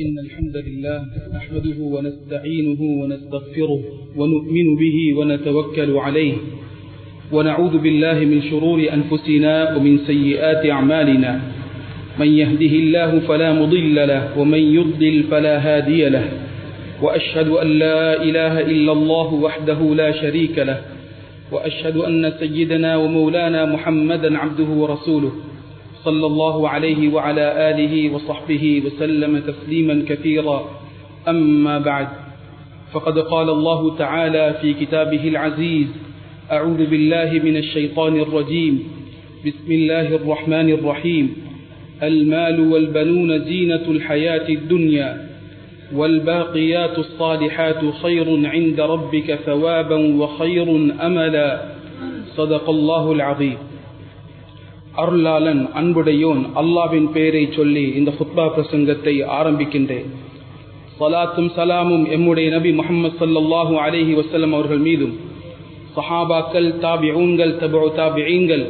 إن الحمد لله نحمده ونستعينه ونستغفره ونؤمن به ونتوكل عليه ونعوذ بالله من شرور أنفسنا ومن سيئات أعمالنا من يهده الله فلا مضل له ومن يضلل فلا هادي له وأشهد أن لا إله إلا الله وحده لا شريك له وأشهد أن سيدنا ومولانا محمدا عبده ورسوله صلى الله عليه وعلى آله وصحبه وسلم تسليما كثيرا أما بعد فقد قال الله تعالى في كتابه العزيز أعوذ بالله من الشيطان الرجيم بسم الله الرحمن الرحيم المال والبنون زينة الحياة الدنيا والباقيات الصالحات خير عند ربك ثوابا وخير أملا صدق الله العظيم. அருளாளன் அன்புடையோன் அல்லாஹ்வின் பெயரை சொல்லி இந்த குத்பா பிரசங்கத்தை ஆரம்பிக்கின்றேன். ஸலாத்தும் சலாமும் எம்முடைய நபி முஹம்மது ஸல்லல்லாஹு அலைஹி வஸல்லம் அவர்கள் மீதும் சஹாபாக்கள், தாபிஊன்கள், தபஉ தாபிஈன்கள்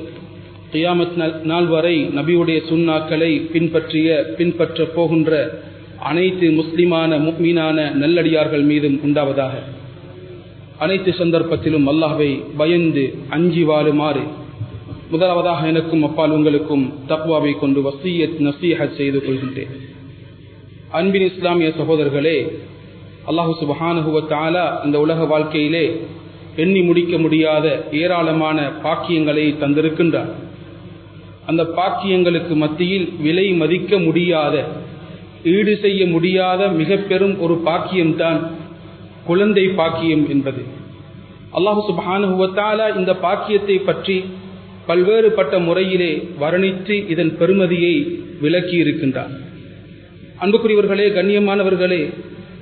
கியாமத் நாள் வரை நபியுடைய சுன்னாக்களை பின்பற்ற போகின்ற அனைத்து முஸ்லிமான முஃமினான நல்லடியார்கள் மீதும் உண்டாவதாக. அனைத்து சந்தர்ப்பத்திலும் அல்லாஹ்வை பயந்து அஞ்சி வாழுமாறு முதலாவதாக எனக்கும் அப்பால் உங்களுக்கும் தக்வாவை கொண்டு வஸியத் நசீஹத் செய்து கொள்கின்றேன். அன்பின் இஸ்லாமிய சகோதரர்களே, அல்லாஹு சுப்ஹானஹு வ தஆலா இந்த உலக வாழ்க்கையிலே எண்ணி முடிக்க முடியாத ஏராளமான பாக்கியங்களை தந்திருக்கின்றார். அந்த பாக்கியங்களுக்கு மத்தியில் விலை மதிக்க முடியாத, ஈடு செய்ய முடியாத மிக பெரும் ஒரு பாக்கியம்தான் குழந்தை பாக்கியம் என்பது. அல்லாஹு சுப்ஹானஹு வ தஆலா இந்த பாக்கியத்தை பற்றி பல்வேறுபட்ட முறையிலே வர்ணித்து இதன் பெருமதியை விளக்கி இருக்கின்றார். அன்புக்குரியவர்களே, கண்ணியமானவர்களே,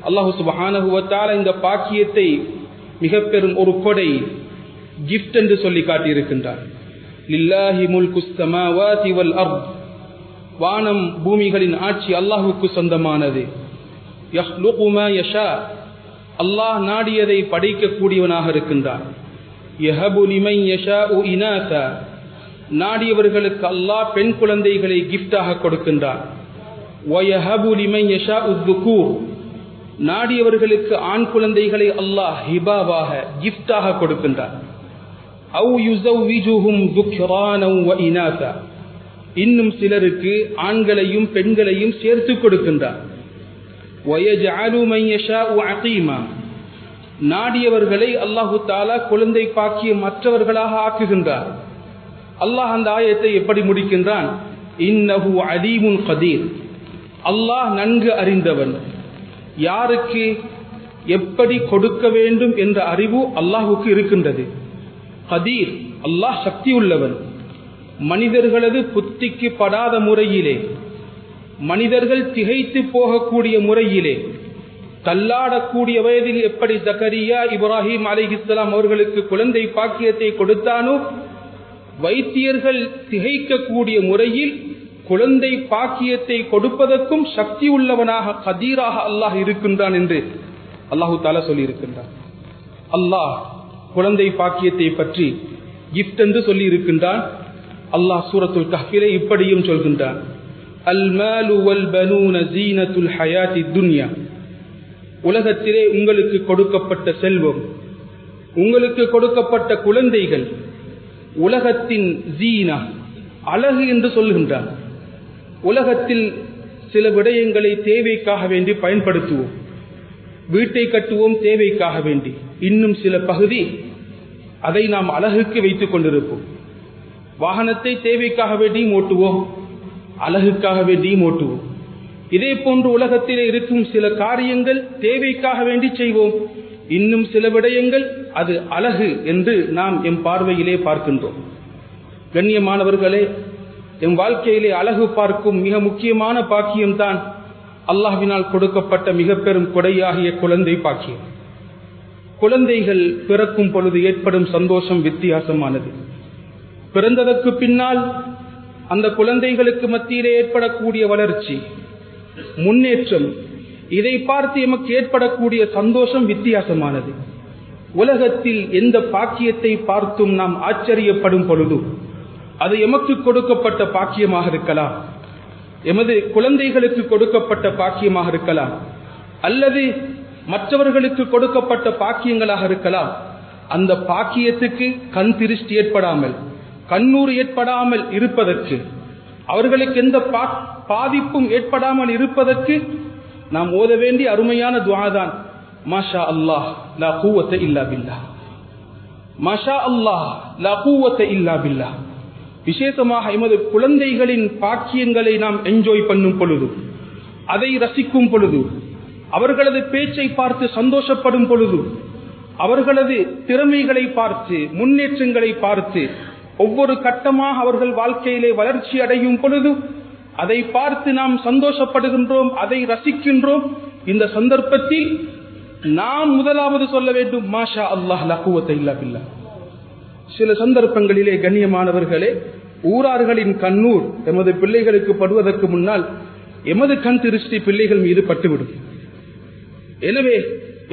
அல்லாஹு சுப்ஹானஹு வ தஆலா இந்த பாக்கியத்தை மிக பெரும் ஒரு கொடை, கிஃப்ட் என்று சொல்லி காட்டியிருக்கின்றார். லில்லாஹி முல்குஸ் ஸமாவாதி வல் அர்த், வானம் பூமிகளின் ஆட்சி அல்லாஹ்வுக்கு சொந்தமானது. யஹ்லுகு மா யஷா, அல்லாஹ் நாடியதை படைக்கக்கூடியவனாக இருக்கின்றார். யஹபு லிமன் யஷாஉ இனாஸா, நாடியவர்களுக்கு அல்லாஹ் பெண் குழந்தைகளை கிஃப்டாக கொடுக்கின்றார். வயஹபு லிமன் யஷாஉ ذுகூர், நாடியவர்களுக்கு ஆண் குழந்தைகளை அல்லாஹ் ஹிபாவாக கிஃப்டாக கொடுக்கின்றார். அவ் யுஸவ்விஜுஹும் ذுக்ரானா வ இனாஸா, இன்னும் சிலருக்கு ஆண்களையும் பெண்களையும் சேர்த்து கொடுக்கின்றார். வயஜஅலு மன் யஷாஉ அகீமா, நாடியவர்களை அல்லாஹு தஆலா குழந்தை பாக்கியம் மற்றவர்களாக ஆக்குகின்றார். அல்லாஹ் அந்த ஆயத்தை எப்படி முடிக்கின்றான்? இன்னஹு அலீமுன் கதீர், அல்லாஹ் நன்கு அறிந்தவன். யாருக்கு எப்படி கொடுக்க வேண்டும் என்ற அறிவு அல்லாஹுக்கு இருக்கின்றது. கதீர், அல்லாஹ் சக்தி உள்ளவன். மனிதர்களது புத்திக்கு படாத முறையிலே, மனிதர்கள் திகைத்து போகக்கூடிய முறையிலே, தள்ளாடக்கூடிய வயதில் எப்படி ஜக்கரியா இப்ராஹிம் அலைஹிஸ்ஸலாம் அவர்களுக்கு குழந்தை பாக்கியத்தை கொடுத்தானோ, வைத்தியர்கள் திகைக்கக்கூடிய முறையில் குழந்தை பாக்கியத்தை கொடுப்பதற்கும் சக்தி உள்ளவனாக கதீராக அல்லாஹ் இருக்கின்றான் என்று அல்லாஹு தஆலா சொல்லி இருக்கின்றான். அல்லாஹ் குழந்தை பாக்கியத்தை பற்றி கிஃப்ட் என்று சொல்லி இருக்கின்றான். அல்லாஹ் சூரத்துல் கஹ்ஃபிலே இப்படியும் சொல்கின்றான், அல் மாலு வல் பனூன ஜீனத்துல் ஹயாத்தி துன்யா, உலகத்திலே உங்களுக்கு கொடுக்கப்பட்ட செல்வம், உங்களுக்கு கொடுக்கப்பட்ட குழந்தைகள் உலகத்தின் ஜீனா, அழகு என்று சொல்கின்றார். உலகத்தில் சில விடயங்களை தேவைக்காக வேண்டி பயன்படுத்துவோம். வீட்டை கட்டுவோம் தேவைக்காக வேண்டி, இன்னும் சில பகுதி அதை நாம் அழகுக்கு வைத்துக் கொண்டிருப்போம். வாகனத்தை தேவைக்காக வேண்டியும் ஓட்டுவோம், அழகுக்காக வேண்டியும் ஓட்டுவோம். இதே போன்று உலகத்திலே இருக்கும் சில காரியங்கள் தேவைக்காக வேண்டி செய்வோம், இன்னும் சில விடயங்கள் அது அழகு என்று நாம் எம் பார்வையிலே பார்க்கின்றோம். கண்ணியமானவர்களே, எம் வாழ்க்கையிலே அழகு பார்க்கும் மிக முக்கியமான பாக்கியம்தான் அல்லாஹ்வினால் கொடுக்கப்பட்ட மிக பெரும் கொடையாகிய குழந்தை பாக்கியம். குழந்தைகள் பிறக்கும் பொழுது ஏற்படும் சந்தோஷம் வித்தியாசமானது. பிறந்ததற்கு பின்னால் அந்த குழந்தைகளுக்கு மத்தியிலே ஏற்படக்கூடிய வளர்ச்சி, முன்னேற்றம், இதை பார்த்து எமக்கு ஏற்படக்கூடிய சந்தோஷம் வித்தியாசமானது. உலகத்தில் எந்த பாக்கியத்தை பார்த்தும் நாம் ஆச்சரியப்படும் பொழுது அது எமக்கு கொடுக்கப்பட்ட பாக்கியமாக இருக்கலாம். எமது குழந்தைகளுக்கு கொடுக்கப்பட்ட பாக்கியமாக இருக்கலாம், அல்லது மற்றவர்களுக்கு கொடுக்கப்பட்ட பாக்கியங்களாக இருக்கலாம். அந்த பாக்கியத்துக்கு கண் திருஷ்டி ஏற்படாமல், கண்ணூர் ஏற்படாமல் இருப்பதற்கு, அவர்களுக்கு எந்த பாதிப்பும் ஏற்படாமல் இருப்பதற்கு நாம் ஓத வேண்டிய அருமையான துஆ தான் மாஷா அல்லாஹ் லா குவத்த இல்லா பில்லாஹ். மாஷா அல்லாஹ் லா குவத்த இல்லா பில்லாஹ். விசேஷமாக எமது குழந்தைகளின் பாக்கியங்களை நாம் என்ஜாய் பண்ணும் பொழுது, அதை ரசிக்கும் பொழுது, அவர்களது பேச்சை பார்த்து சந்தோஷப்படும் பொழுது, அவர்களது திறமைகளை பார்த்து, முன்னேற்றங்களை பார்த்து, ஒவ்வொரு கட்டமாக அவர்கள் வாழ்க்கையிலே வளர்ச்சி அடையும் பொழுது அதை பார்த்து நாம் சந்தோஷப்படுகின்றோம், அதை ரசிக்கின்றோம். இந்த சந்தர்ப்பத்தில் நாம் முதலாவது சொல்ல வேண்டும் மாஷா அல்லாஹ் லா குவத்த இல்லா பில்லாஹ். சில சந்தர்ப்பங்களிலே கண்ணியமானவர்களே, ஊரார்களின் கண்ணூர் எமது பிள்ளைகளுக்கு படுவதற்கு முன்னால் எமது கண் திருஷ்டி பிள்ளைகள் மீது பட்டுவிடும். எனவே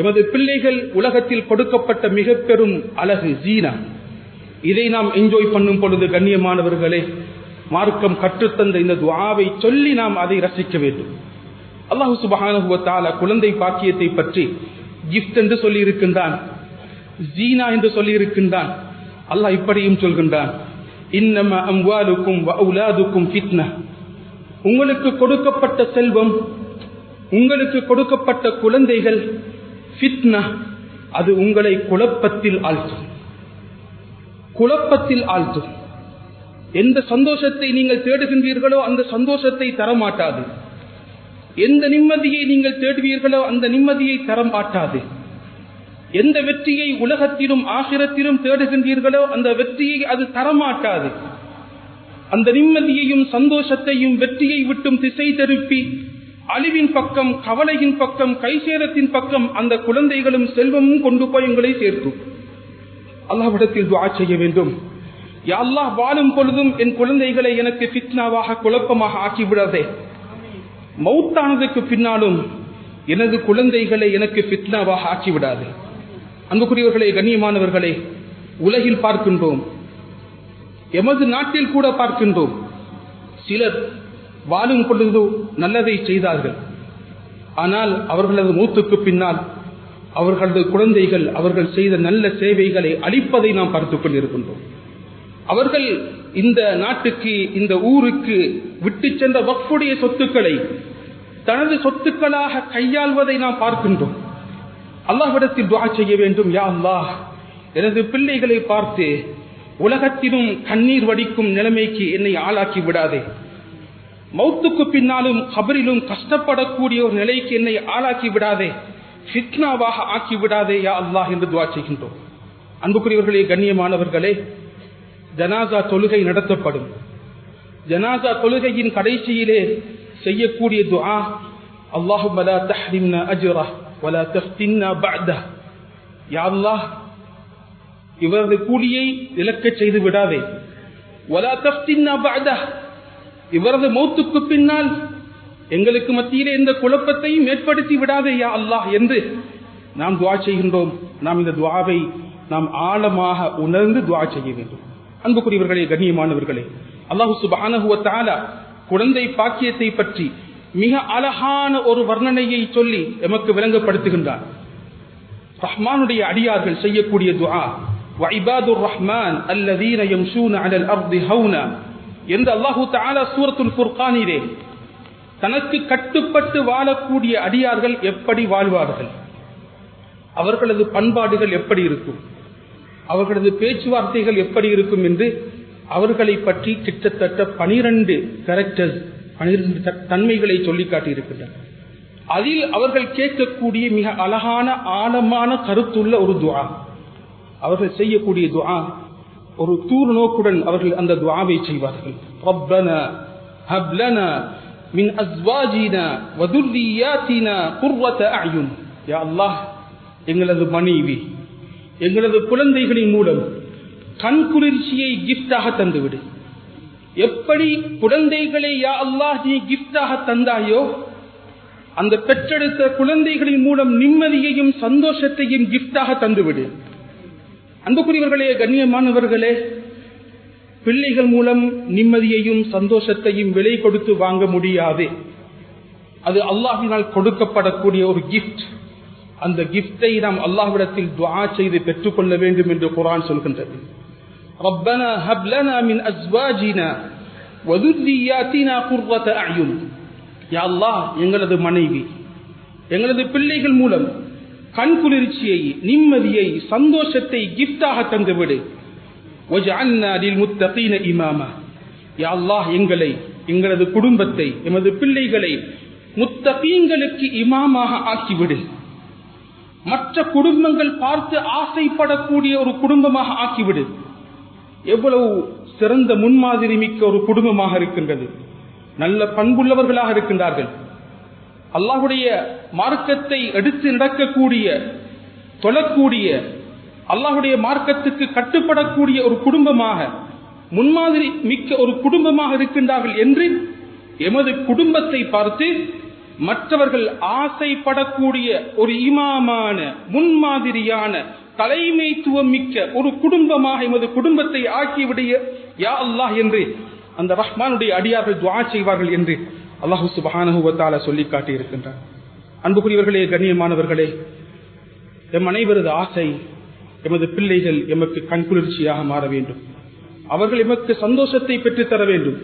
எமது பிள்ளைகள் உலகத்தில் கொடுக்கப்பட்ட மிக பெரும் அழகு ஜீனா. இதை நாம் என்ஜாய் பண்ணும் பொழுது கண்ணியமானவர்களே, மார்க்கம் கற்றுத்தந்த இந்த துஆவை சொல்லி நாம் அதை ரசிக்க வேண்டும். அல்லாஹ் சுப்ஹானஹு வ தஆலா குழந்தை பாக்கியத்தை பற்றி கிஃப்ட் என்று சொல்லி இருக்கின்றான், ஜீனா என்று சொல்லி இருக்கின்றான். அல்லாஹ் இப்படியும் சொல்கின்றான், இன்னமா அம்வாலுக்கும் வ அவுலாதுக்கும் ஃபித்னா. உங்களுக்கு கொடுக்கப்பட்ட செல்வம், உங்களுக்கு கொடுக்கப்பட்ட குழந்தைகள் ஃபித்னா, அது உங்களை குழப்பத்தில் ஆழ்த்தும், குழப்பத்தில் ஆழ்த்தும். எந்த சந்தோஷத்தை நீங்கள் தேடுகின்றீர்களோ அந்த சந்தோஷத்தை தரமாட்டாது. எந்த நிம்மதியை நீங்கள் தேடுவீர்களோ அந்த நிம்மதியை தரமாட்டாது. எந்த வெற்றியை உலகத்திலும் ஆகிரத்திலும் தேடுகின்றீர்களோ அந்த வெற்றியை அது தரமாட்டாது. அந்த நிம்மதியையும் சந்தோஷத்தையும் வெற்றியை விட்டும் திசை திருப்பி அழிவின் பக்கம், கவலையின் பக்கம், கைசேரத்தின் பக்கம் அந்த குழந்தைகளும் செல்வமும் கொண்டு போய் உங்களை சேர்த்தும். அல்லாஹ்விடத்தில் துஆ செய்ய வேண்டும், யா அல்லாஹ், வாழும் பொழுதும் என் குழந்தைகளை எனக்கு ஃபித்னாவாக, குழப்பமாக ஆக்கிவிடாதே. மௌத்தானதுக்கு பின்னாலும் எனது குழந்தைகளை எனக்கு ஃபித்னாவாக ஆக்கிவிடாதே. அன்புக்குரியவர்களே, கண்ணியமானவர்களே, உலகில் பார்க்கின்றோம், எமது நாட்டில் கூட பார்க்கின்றோம். சிலர் வாழும் பொழுது நல்லதை செய்தார்கள், ஆனால் அவர்களது மூத்துக்கு பின்னால் அவர்களது குழந்தைகள் அவர்கள் செய்த நல்ல சேவைகளை அளிப்பதை நாம் பார்த்துக் கொண்டிருக்கின்றோம். அவர்கள் இந்த நாட்டுக்கு, இந்த ஊருக்கு விட்டு சென்ற வக்ஃபுடைய சொத்துக்களை தனது சொத்துக்களாக கையாள்வதை நாம் பார்க்கின்றோம். அல்லாஹ்விடத்தில் துஆ செய்ய வேண்டும், யா அல்லாஹ், எனது பிள்ளைகளை பார்த்து உலகத்திலும் கண்ணீர் வடிக்கும் நிலைமைக்கு என்னை ஆளாக்கி விடாதே. மௌத்துக்கு பின்னாலும் கபரிலும் கஷ்டப்படக்கூடிய ஒரு நிலைக்கு என்னை ஆளாக்கி விடாதே, ஃபித்னாவாக ஆக்கி விடாதே யா அல்லாஹ் என்று துஆ செய்கின்றோம். அன்புக்குரியவர்களே, கண்ணியமானவர்களே, ஜனாசா தொழுகை நடத்தப்படும். ஜனாசா தொழுகையின் கடைசியிலே செய்யக்கூடிய துஆ, அல்லாஹும்ம லா தஹ்ரிம்னா அஜ்ரஹ் வலா தஃப்தின்னா பஅதஹ். யா அல்லாஹ், இவரது கூலியை இழக்க செய்து விடாதே. வலா தஃப்தின்னா பஅதஹ், இவரது மௌத்துக்கு பின்னால் எங்களுக்கு மத்தியிலே எந்த குழப்பத்தையும் ஏற்படுத்தி விடாதே யா அல்லாஹ் என்று நாம் துஆ செய்கின்றோம். நாம் இந்த துஆவை நாம் ஆழமாக உணர்ந்து துஆ செய்ய வேண்டும். அன்புக்குரியவர்களே, கண்ணியமானவர்களே, அல்லாஹ் சுப்ஹானஹு வ தஆலா குழந்தை பாக்கியத்தை பற்றி மிக அழகான ஒரு வர்ணனையை சொல்லி எமக்கு விளங்கப்படுத்துகின்றார். ரஹ்மானுடைய அடியார்கள் செய்யக்கூடிய துஆ, வஇபாதுர் ரஹ்மான் அல்லதீன யம்ஷூன அலல் அர்தி ஹௌனா என்று அல்லாஹ் தஆலா சூரத்துல் ஃபுர்கானிலே தனக்கு கட்டுப்பட்டு வாழக்கூடிய அடியார்கள் எப்படி வாழ்வார்கள், அவர்களது பண்பாடுகள் எப்படி இருக்கும், அவர்களது பேச்சுவார்த்தைகள் எப்படி இருக்கும் என்று அவர்களை பற்றி கிட்டத்தட்ட 12 கேரக்டர்ஸ், 12 தன்மைகளை சொல்லி காட்டியிருக்கின்றனர். அதில் அவர்கள் கேட்கக்கூடிய மிக அழகான ஆழமான கருத்துள்ள ஒரு துஆ, அவர்கள் செய்யக்கூடிய துஆ ஒரு தூர் நோக்குடன் அவர்கள் அந்த துஆவை செய்வார்கள். ரப்பனா ஹப் லனா மின் அஸ்வாஜினா வ துர்ரியாத்தினா குர்ரத அயுன். யா அல்லாஹ், எங்களது மனைவி, எங்களது குழந்தைகளின் மூலம் கண் குளிர்ச்சியை கிஃப்டாக தந்துவிடு. எப்படி குழந்தைகளை யா அல்லாஹ் நீ கிஃப்டாக தந்தாயோ, அந்த பெற்றெடுத்த குழந்தைகளின் மூலம் நிம்மதியையும் சந்தோஷத்தையும் கிஃப்டாக தந்துவிடு. அன்புக்குரியவர்களே, கண்ணியமானவர்களே, பிள்ளைகள் மூலம் நிம்மதியையும் சந்தோஷத்தையும் விலை கொடுத்து வாங்க முடியாது. அது அல்லாஹ்வினால் கொடுக்கப்படக்கூடிய ஒரு கிஃப்ட். அந்த கிஃப்டை நாம் அல்லாஹ்விடத்தில் துஆ செய்து பெற்றுக்கொள்ள வேண்டும் என்று குர்ஆன் சொல்கின்றது. ரப்பனா ஹப் லனா மின் அஸ்வாஜினா வ ذُرِّيَّاتِنَا قُرَّةَ أَعْيُنٍ. யா அல்லாஹ், எங்களது மனைவி, எங்களது பிள்ளைகள் மூலம் கண்குளிர்ச்சியை, நிம்மதியை, சந்தோஷத்தை கிஃப்டாக தந்துவிடு. وَجَعَلْنَا لِلْمُتَّقِينَ إِمَامًا. யா அல்லாஹ், எங்களை, எங்களது குடும்பத்தை, எமது பிள்ளைகளை முத்தகீன்களுக்கு இமாமாக ஆக்கிவிடு. மற்ற குடும்பங்கள் பார்த்து ஆசைப்படக்கூடிய ஒரு குடும்பமாக ஆக்கிவிடு. எவ்வளவு சிறந்த முன்மாதிரி மிக்க ஒரு குடும்பமாக இருக்கின்றது. நல்ல பண்புள்ளவர்களாக இருக்கின்றார்கள். அல்லாஹ்வுடைய மார்க்கத்தை எடுத்து நடக்கக்கூடிய, தொழக்கூடிய, அல்லாஹ்வுடைய மார்க்கத்துக்கு கட்டுப்படக்கூடிய ஒரு குடும்பமாக, முன்மாதிரி மிக்க ஒரு குடும்பமாக இருக்கின்றார்கள் என்று எமது குடும்பத்தை பார்த்து மற்றவர்கள் ஆசைப்படக்கூடிய ஒரு இமாமான, முன்மாதிரியான, தலைமைத்துவம் மிக்க ஒரு குடும்பமாக எமது குடும்பத்தை ஆக்கிவிடைய யா அல்லாஹ் என்று அந்த ரஹ்மானுடைய அடியார்கள் துஆ செய்வார்கள் என்று அல்லாஹ் சுப்ஹானஹு வ தஆலா சொல்லி காட்டி இருக்கின்றார். அன்புக்குரியவர்களே, கண்ணியமானவர்களே, எம் அனைவரது ஆசை எமது பிள்ளைகள் எமக்கு கண்குளிர்ச்சியாக மாற வேண்டும். அவர்கள் எமக்கு சந்தோஷத்தை பெற்றுத்தர வேண்டும்.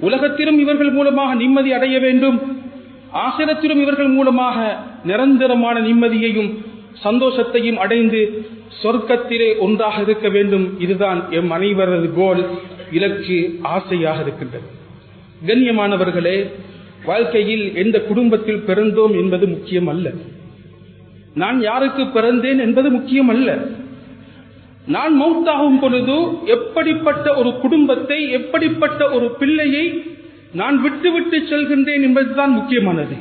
உலகத்திலும் இவர்கள் மூலமாக நிம்மதி அடைய வேண்டும். ஆகிரத்திலும் இவர்கள் மூலமாக நிரந்தரமான நிம்மதியையும் சந்தோஷத்தையும் அடைந்து சொர்க்கத்திலே ஒன்றாக இருக்க வேண்டும். இதுதான் எம் அனைவரது கோல், இலக்கு, ஆசையாக இருக்கின்றது. கண்ணியமானவர்களே, வாழ்க்கையில் எந்த குடும்பத்தில் பிறந்தோம் என்பது முக்கியம் அல்ல. நான் யாருக்கு பிறந்தேன் என்பது முக்கியம் அல்ல. நான் மௌத்தாகும் பொழுது எப்படிப்பட்ட ஒரு குடும்பத்தை, எப்படிப்பட்ட ஒரு பிள்ளையை நான் விட்டு செல்கின்றேன் என்பதுதான் முக்கியமானது.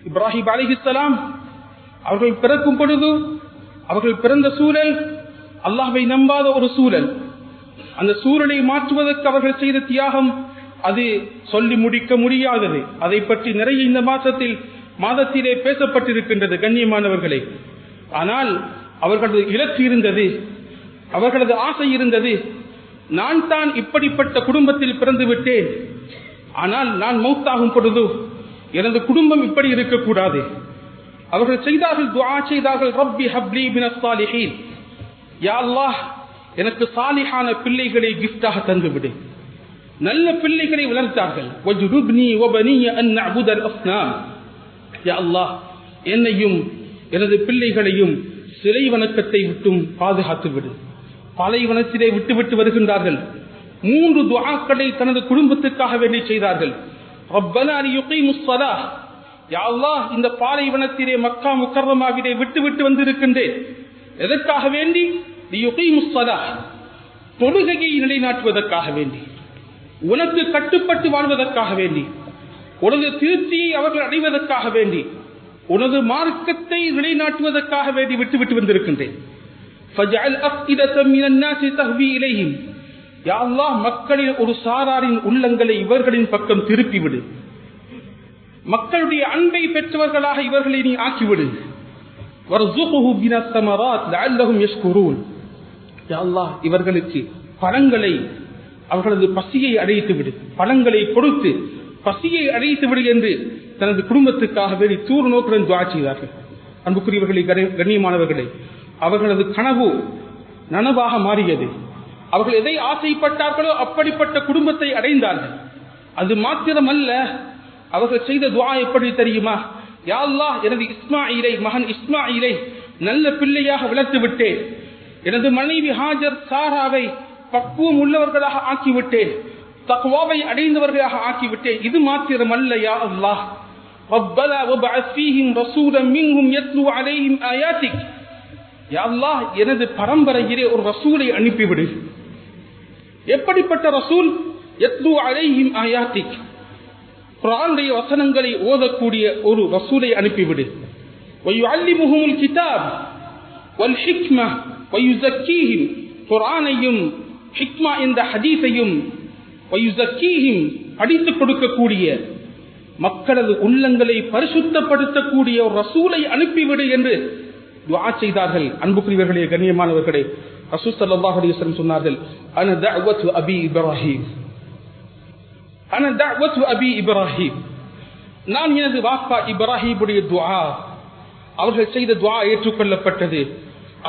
இப்ராஹிம் அலைஹிஸ்ஸலாம் அவர்கள் பிறக்கும் பொழுது அவர்கள் பிறந்த சூழல் அல்லாஹ்வை நம்பாத ஒரு சூழல். அந்த சூழலை மாற்றுவதற்கு அவர்கள் செய்த தியாகம் அது சொல்லி முடிக்க முடியாதது. அதை பற்றி நிறைய இந்த மாதத்திலே பேசப்பட்டிருக்கின்றது கண்ணியமானவர்களே. ஆனால் அவர்களது இலக்கு இருந்தது, அவர்களது ஆசை இருந்தது. நான் தான் இப்படிப்பட்ட குடும்பத்தில் பிறந்து விட்டேன், ஆனால் நான் மௌத்தாகும் பொழுது எனது குடும்பம் இப்படி இருக்கக்கூடாது. அவர்கள் செய்தார்கள், துஆ செய்தார்கள், ரப்பி ஹப்லி மினஸ் ஸாலிஹீன். யா அல்லாஹ், எனக்கு சாலிஹான பிள்ளைகளை கிஃப்டாக தந்துவிடு. நல்ல பிள்ளைகளை வளர்த்தார்கள். வஜ்ருப்னி வபனிய அன் நஅபுதல் அஸ்னாம். யா அல்லாஹ், என்னையும் எனது பிள்ளைகளையும் சிலை வணக்கத்தை விட்டும் பாதுகாத்து விடு. பாலைவனத்திலே விட்டு வருகின்றார்கள். 3 துஆக்களை தனது குடும்பத்துக்காக வேண்டி செய்தார்கள். ரப்பனா லியுகீமுஸ் ஸலாஹ். யா அல்லாஹ், இந்த பாலைவனத்திலே மக்கா முக்கர்ரமாவிலே விட்டு வந்திருக்கின்றேன். எதற்காக வேண்டி? லியுகீமுஸ் ஸலாஹ், தொழுகையை நிலைநாட்டுவதற்காக வேண்டி, உனக்கு கட்டுப்பட்டு வாழ்வதற்காக வேண்டி, உனது திருப்தியை அவர்கள் அடைவதற்காக வேண்டி, உனது மார்க்கத்தை நிலைநாட்டுவதற்காக வேண்டி விட்டு வந்திருக்கின்றேன். ஃபஜஅல் அஃஇதத மினன் நாஸி தஹ்வி இலைஹிம். யா அல்லாஹ், மக்களின் ஒரு சாராரின் உள்ளங்களை இவர்களின் பக்கம் திருப்பிவிடு. மக்களுடைய அன்பை பெற்றவர்களாக இவர்களை நீ ஆக்கிவிடு. வர்ஸுகுஹு மினஸ் ஸமராத் லஅல்லஹும் யஷ்குரூன். யா அல்லாஹ், இவர்களுக்கு பழங்களை, அவர்களது பசியை அடைத்து விடு, பழங்களை கொடுத்து பசியை அடைத்து விடு என்று தனது குடும்பத்துக்காக வேண்டி தூர் நோக்குடன் துஆ செய்தார்கள். அன்புக்குரியவர்களே, கண்ணியமானவர்களே, அவர்களது கனவு நனவாக மாறியது. அவர்கள் எதை ஆசைப்பட்டார்களோ அப்படிப்பட்ட குடும்பத்தை அடைந்தார்கள். அது மாத்திரமல்ல, அவர்கள் செய்த துஆ எப்படி தெரியுமா? யா அல்லாஹ், எனது இஸ்மாயிலை, மகன் இஸ்மாயிலை நல்ல பிள்ளையாக வளர்த்து விட்டேன். எனது மனைவி ஹாஜர், சாராவை பக்குவம் உள்ளவர்களாக ஆக்கிவிட்டேன். தக்வாவை அடைந்தவர்களாக ஆக்கிவிட்டேன். இது மாத்திரமல்ல, யா அல்லாஹ், ரப்பனா வபஅஸ் ஃபீஹிம் ரசூலன் மின்ஹும் யத்லு அலைஹிம் ஆயாத்திக். யா அல்லாஹ், எனது பரம்பரையிலே ஒரு ரசூலை அனுப்பிவிடு. எப்படிப்பட்ட ரசூல்? யத்லு அலைஹிம் ஆயாத்திக், குர்ஆனுடைய வசனங்களை ஓதக்கூடிய ஒரு ரசூலை அனுப்பிவிடு. வயுஅல்லிமுஹுல் கிதாப் வல் ஹிக்மா வயுஸக்கீஹிம், குர்ஆனையும் ஹிக்மா என்ற ஹதீஸையும் வயுஸக்கீஹிம் படித்துக் கொடுக்கக்கூடிய, மக்களது உள்ளங்களை பரிசுத்தப்படுத்தக்கூடிய ஒரு ரசூலை அனுப்பிவிடு என்று துஆ செய்தார்கள். அன்புக்குரியவர்களே, கண்ணியமானவர்களே, ரசூல் ஸல்லல்லாஹு அலைஹி வஸல்லம் சொன்னார்கள், அன தஅவத்து அபி இப்ராஹிம், அன தஅவத்து அபி இப்ராஹிம், நான் எனது வாப்பா இப்ராஹிமுடைய துஆ, அவர்கள் செய்த துஆ ஏற்றுக்கொள்ளப்பட்டது.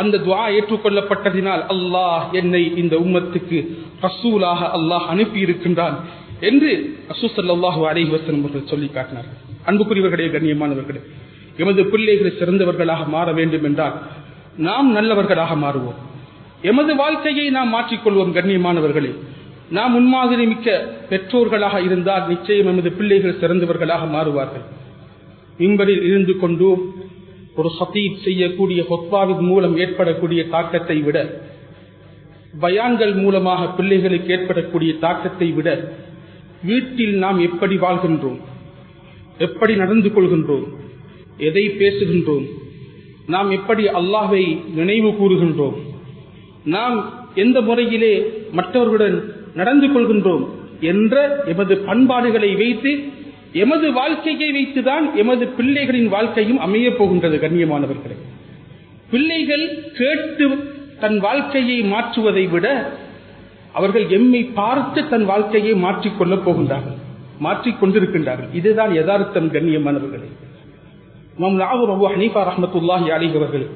அந்த துஆ ஏற்றுக்கொள்ளப்பட்டதினால் அல்லாஹ் என்னை இந்த உம்மத்துக்கு ரசூலாக அல்லாஹ் அனுப்பி இருக்கின்றான் என்று ரசூல் ஸல்லல்லாஹு அலைஹி வஸல்லம் அவர்கள் சொல்லி காட்டினார்கள். அன்புக்குரியவர்களே, கண்ணியமானவர்களே, எமது பிள்ளைகள் சிறந்தவர்களாக மாற வேண்டும் என்றால் நாம் நல்லவர்களாக மாறுவோம். எமது வாழ்க்கையை நாம் மாற்றிக்கொள்வோம். கண்ணியமானவர்களே, நாம் முன்மாதிரி மிக்க பெற்றோர்களாக இருந்தால் நிச்சயம் எமது பிள்ளைகள் சிறந்தவர்களாக மாறுவார்கள். மிம்பரில் இருந்து கொண்டு ஒரு ஹதீப் செய்யக்கூடிய ஹுத்பாவின் மூலம் ஏற்படக்கூடிய தாக்கத்தை விட, பயான்கள் மூலமாக பிள்ளைகளுக்கு ஏற்படக்கூடிய தாக்கத்தை விட, வீட்டில் நாம் எப்படி வாழ்கின்றோம், எப்படி நடந்து கொள்கின்றோம், எதை பேசுகின்றோம், நாம் எப்படி அல்லாஹ்வை நினைவு கூறுகின்றோம், நாம் எந்த முறையிலே மற்றவர்களுடன் நடந்து கொள்கின்றோம் என்ற எமது பண்பாடுகளை வைத்து, எமது வாழ்க்கையை வைத்துதான் எமது பிள்ளைகளின் வாழ்க்கையும் அமைய போகின்றது. கண்ணியமானவர்களே, பிள்ளைகள் கேட்டு தன் வாழ்க்கையை மாற்றுவதை விட அவர்கள் எம்மை பார்த்து தன் வாழ்க்கையை மாற்றிக்கொள்ளப் போகின்றார்கள், மாற்றிக்கொண்டிருக்கின்றார்கள். இதுதான் யதார்த்தம். கண்ணியமானவர்களே, இமாம் அபூ ஹனீஃபா ரஹ்மத்துல்லாஹி அலைஹி அவர்கள்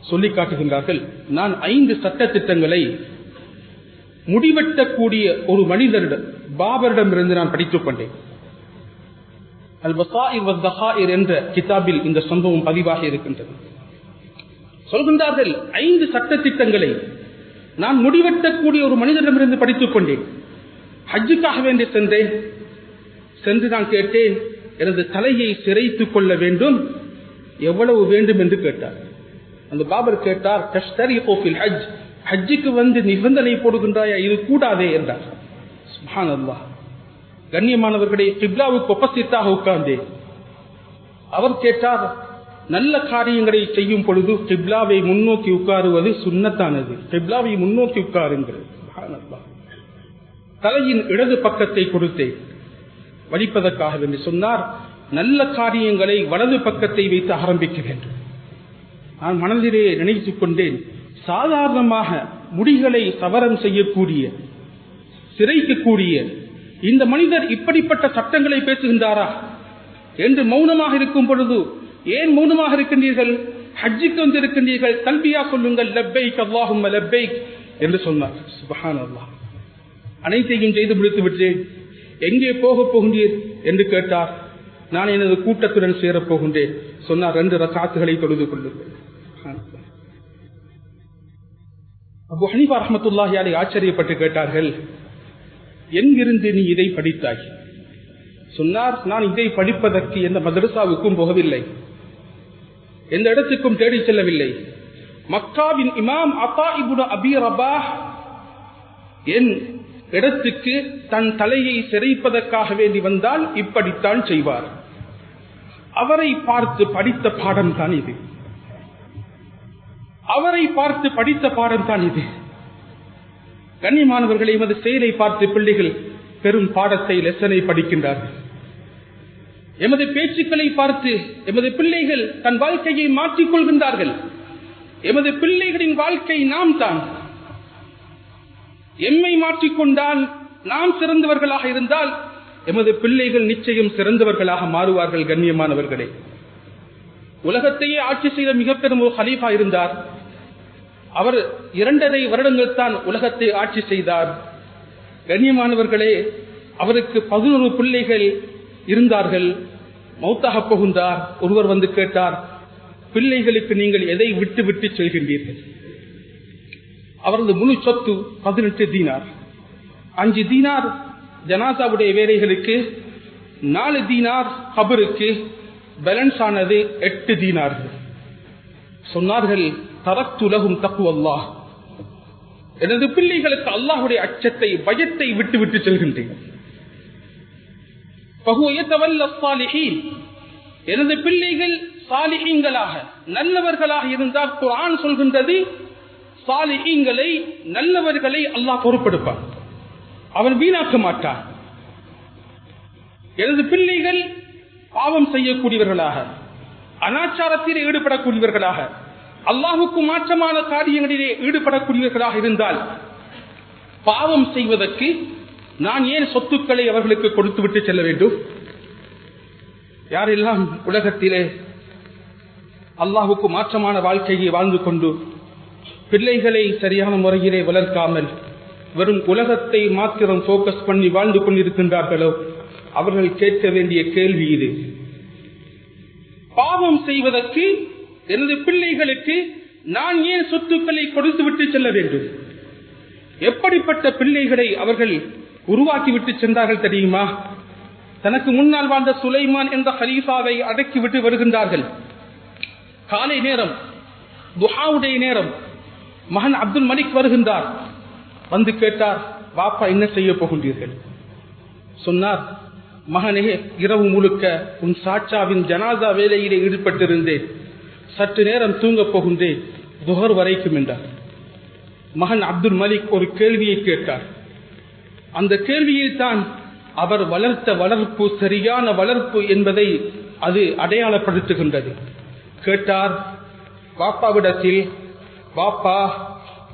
சொல்லி காட்டுகின்றார்கள், நான் 5 சட்ட திட்டங்களை முடிவெட்டக்கூடிய ஒரு மனிதரிடம், பாபரிடமிருந்து நான் படித்துக் கொண்டேன். அல் வஸாயிர் வல் தஹாயிர் என்ற கிதாபில் இந்த சம்பவம் பதிவாகி இருக்கின்றது. சொல்கின்றார்கள், 5 சட்ட திட்டங்களை நான் முடிவெட்டக்கூடிய ஒரு மனிதரிடமிருந்து படித்துக் கொண்டேன். ஹஜ்ஜுக்காக வேண்டி சென்றேன். சென்று நான் கேட்டேன், எனது தலையை சிரைத்துக் கொள்ள வேண்டும், எவ்வளவு வேண்டும் என்று கேட்டார். அந்த பாபர் கேட்டார், தஷ்தரிகு ஃபில் ஹஜ், ஹஜ்ஜுக்கு வந்து நிபந்தனை போடுகின்றாயா, இது கூடாதே என்றார். சுப்ஹானல்லாஹ். கண்ணியமானவர்களே, கிப்லாவுக்கு ஒப்பசிட்டாக உட்கார்ந்தேன். அவர் கேட்டார், நல்ல காரியங்களை செய்யும் பொழுது கிப்லாவை முன்னோக்கி உட்காருவது சுன்னத்தானது, கிப்லாவை முன்னோக்கி உட்காருங்கள். சுப்ஹானல்லாஹ். தலையின் இடது பக்கத்தை கொடுத்தேன் வலிப்பதற்காக என்று சொன்னார். நல்ல காரியங்களை வலது பக்கத்தை வைத்து ஆரம்பிக்க வேண்டும். நான் மனதிலே நினைத்துக் கொண்டேன், சாதாரணமாக முடிகளை சவரம் செய்யக்கூடிய, சிரைக்கக்கூடிய இந்த மனிதர் இப்படிப்பட்ட சட்டங்களை பேசுகின்றாரா என்று மௌனமாக இருக்கும் பொழுது, ஏன் மௌனமாக இருக்கின்றீர்கள், ஹஜ்ஜுக்கு வந்து இருக்கின்றீர்கள், தல்பியா சொல்லுங்கள், லப்பைக் அல்லாஹும்ம லப்பைக் என்று சொன்னார். சுப்ஹானல்லாஹ். அனைத்தையும் செய்து முடித்து விட்டேன். எங்கே போக போகின்றீர் என்று கேட்டார். நான் எனது கூட்டத்துடன் சேரப் போகின்றேன் சொன்னார். 2 ரக்காத்துகளை தொழுது கொள்ளுங்கள். அபூ ஹனீஃபா ரஹ்மத்துல்லாஹி அலைஹி ஆச்சரியப்பட்டு கேட்டார்கள், எங்கிருந்து நீ இதை படித்தாய்? சொன்னார், நான் இதை படிப்பதற்கு எந்த மதரசாவுக்கும் போகவில்லை, எந்த இடத்துக்கும் தேடி செல்லவில்லை. மக்காவின் இமாம் அத்தா இப்னு அபீ ரபாஹ் என் இடத்துக்கு தன் தலையை சிரைப்பதற்காக வேண்டி வந்தால் இப்படித்தான் செய்வார். அவரை பார்த்து படித்த பாடம் தான் இது, அவரை பார்த்து படித்த பாடம் தான் இது. கண்ணியமானவர்களை, எமது செயலை பார்த்து பிள்ளைகள் பெரும் பாடத்தை, லெசனை படிக்கின்றார்கள். எமது பேச்சுக்களை பார்த்து எமது பிள்ளைகள் தன் வாழ்க்கையை மாற்றிக் கொள்கின்றார்கள். எமது பிள்ளைகளின் வாழ்க்கை நாம் தான். எம்மை மாற்றிக்கொண்டால், நாம் சிறந்தவர்களாக இருந்தால் எமது பிள்ளைகள் நிச்சயம் சிறந்தவர்களாக மாறுவார்கள். கண்ணியமானவர்களே, உலகத்தையே ஆட்சி செய்த மிக பெரும் ஒரு ஹலீஃபா இருந்தார். அவர் 2.5 வருடங்கள் தான் உலகத்தை ஆட்சி செய்தார். கண்ணியமானவர்களே, அவருக்கு 11 பிள்ளைகள் இருந்தார்கள். மௌத்தாக போகின்றார். ஒருவர் வந்து கேட்டார், பிள்ளைகளுக்கு நீங்கள் எதை விட்டு விட்டு செல்கின்றீர்கள்? அவரது முழு சொத்து 18 தீனார். 5 தீனார் ஜனாசாவுடைய வேலைகளுக்கு, 4 தீனார் கபருக்கு, பேலன்ஸ் ஆனது 8 தீனார்கள். சொன்னார்கள், தரக்து லஹும் தக்வல்லாஹ், எனது பிள்ளைகளுக்கு அல்லாஹ்வுடைய அச்சத்தை, பயத்தை விட்டு விட்டு செல்கின்றேன். ஃபஹுவ யதவல்ல ஸாலிஹீன், எனது பிள்ளைகள் சாலிஹீன்களாக, நல்லவர்களாக இருந்தால் குர்ஆன் சொல்கின்றது, சாலிஹீன்களை, நல்லவர்களை அல்லாஹ் பொறுப்பெடுப்பார், அவன் வீணாக்க மாட்டான். எனது பிள்ளைகள் பாவம் செய்யக்கூடியவர்களாக, அனாச்சாரத்தில் ஈடுபடக்கூடியவர்களாக, அல்லாஹுக்கு மாற்றமான காரியங்களிலே ஈடுபடக்கூடியவர்களாக இருந்தால் பாவம் செய்வதற்கு நான் ஏன் சொத்துக்களை அவர்களுக்கு கொடுத்துவிட்டு செல்ல வேண்டும்? யாரெல்லாம் உலகத்திலே அல்லாஹுக்கு மாற்றமான வாழ்க்கையை வாழ்ந்து கொண்டு பிள்ளைகளை சரியான முறையிலே வளர்க்காமல் வெறும் உலகத்தை மாத்திரம் போக்கஸ் பண்ணி வாழ்ந்து கொண்டிருக்கின்றார்களோ அவர்கள் கேட்க வேண்டிய கேள்வி இது. பாவம் செய்வதற்கு எனது பிள்ளைகளுக்கு நான் ஏன் சொத்துக்களை கொடுத்துவிட்டு செல்ல வேண்டும்? எப்படிப்பட்ட பிள்ளைகளை அவர்கள் உருவாக்கிவிட்டு சென்றார்கள் தெரியுமா? தனக்கு முன்னால் வாழ்ந்த சுலைமான் என்ற ஹலீஃபாவை அடக்கிவிட்டு வருகின்றார்கள். காலை நேரம், துஹாவுடைய நேரம், மகன் அப்துல் மலிக் வருகின்றார். வந்து கேட்டார், பாப்பா என்ன செய்ய போகின்றீர்கள்? சொன்னார், மகனே, இரவு முழுக்க உன் சாட்சாவின் ஜனாதா வேலையிலே ஈடுபட்டிருந்தேன், சற்று நேரம் தூங்கப் போகின்றேன், துஹர் வரைக்கும் என்றார். மகன் அப்துல் மலிக் ஒரு கேள்வியை கேட்டார். அந்த கேள்வியில் தான் அவர் வளர்த்த வளர்ப்பு சரியான வளர்ப்பு என்பதை அது அடையாளப்படுத்துகின்றது. கேட்டார் பாப்பாவிடத்தில், பாப்பா,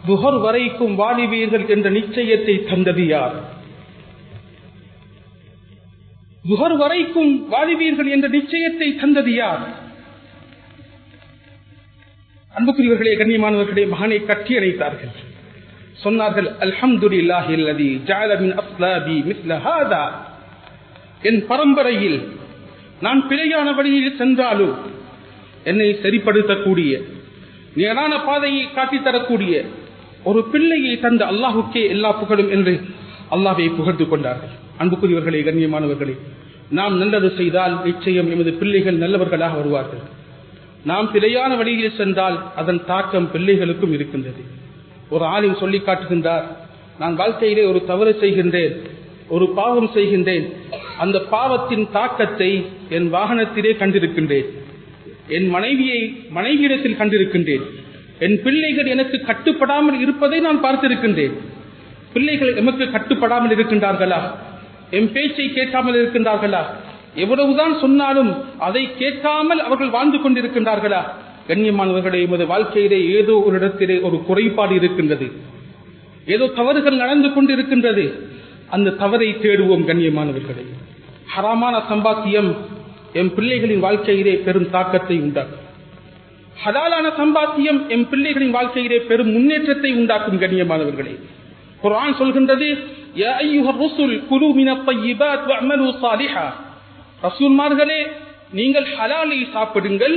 துஹர் வரைக்கும் வாலிபீர்கள் என்ற நிச்சயத்தை தந்தது யார்? துஹர் வரைக்கும் வாலிபீர்கள் என்ற நிச்சயத்தை தந்தது யார்? அன்புக்குரியவர்களே, கண்ணியமானவர்களே, மகனை கட்டி அணைத்தார்கள். சொன்னார்கள், அல்ஹம்துலில்லாஹி அல்லதி ஜஅல மின் அஸ்லாபி மிஸ்ல ஹாதா. என் பரம்பரையில் நான் பிழையான வழியில் சென்றாலும் என்னை சரிப்படுத்தக்கூடிய, நேரான பாதையை காட்டித்தரக்கூடிய ஒரு பிள்ளையை தந்த அல்லாஹுக்கே எல்லா புகழும் என்று அல்லாஹ்வை புகழ்ந்து கொண்டார்கள். அன்புக்குரியவர்களே, கண்ணியமானவர்களே, நாம் நல்லது செய்தால் நிச்சயம் எமது பிள்ளைகள் நல்லவர்களாக வருவார்கள். நாம் பிழையான வழியில் சென்றால் அதன் தாக்கம் பிள்ளைகளுக்கும் இருக்கின்றது. ஒரு ஆலிம் சொல்லி காட்டுகின்றார், நான் வாழ்க்கையிலே ஒரு தவறு செய்கின்றேன், ஒரு பாவம் செய்கின்றேன், அந்த பாவத்தின் தாக்கத்தை என் வாகனத்திலே கண்டிருக்கின்றேன், என் மனைவியிடத்தில் கண்டிருக்கின்றேன், என் பிள்ளைகள் எனக்கு கட்டுப்படாமல் இருப்பதை நான் பார்த்திருக்கின்றேன். பிள்ளைகள் எமக்கு கட்டுப்படாமல் இருக்கின்றார்களா? என் பேச்சை கேட்காமல் இருக்கின்றார்களா? எவ்வளவுதான் சொன்னாலும் அதை கேட்காமல் அவர்கள் வாழ்ந்து கொண்டிருக்கின்றார்களா? கண்ணியமானவர்களே, எமது வாழ்க்கையிலே ஏதோ ஒரு இடத்திலே ஒரு குறைபாடு இருக்கின்றது, ஏதோ தவறுகள் நடந்து கொண்டிருக்கின்றது. அந்த தவறை தேடுவோம். கண்ணியமானவர்களே, ஹராமான சம்பாத்தியம் எம் பிள்ளைகளின் வாழ்க்கையிலே பெரும் தாக்கத்தை உண்டாக்கும். ஹலாலான சம்பாத்தியம் எம் பிள்ளைகளின் வாழ்க்கையிலே பெரும் முன்னேற்றத்தை உண்டாக்கும். கண்ணியமானவர்களே, குர்ஆன் சொல்கின்றது, யா அய்யுஹர் ருசுல் குலூ மினத் தய்யிபாத் வஅமலூ ஸாலிஹா. ரசூல்மார்களே, நீங்கள் ஹலாலை சாப்பிடுங்கள்,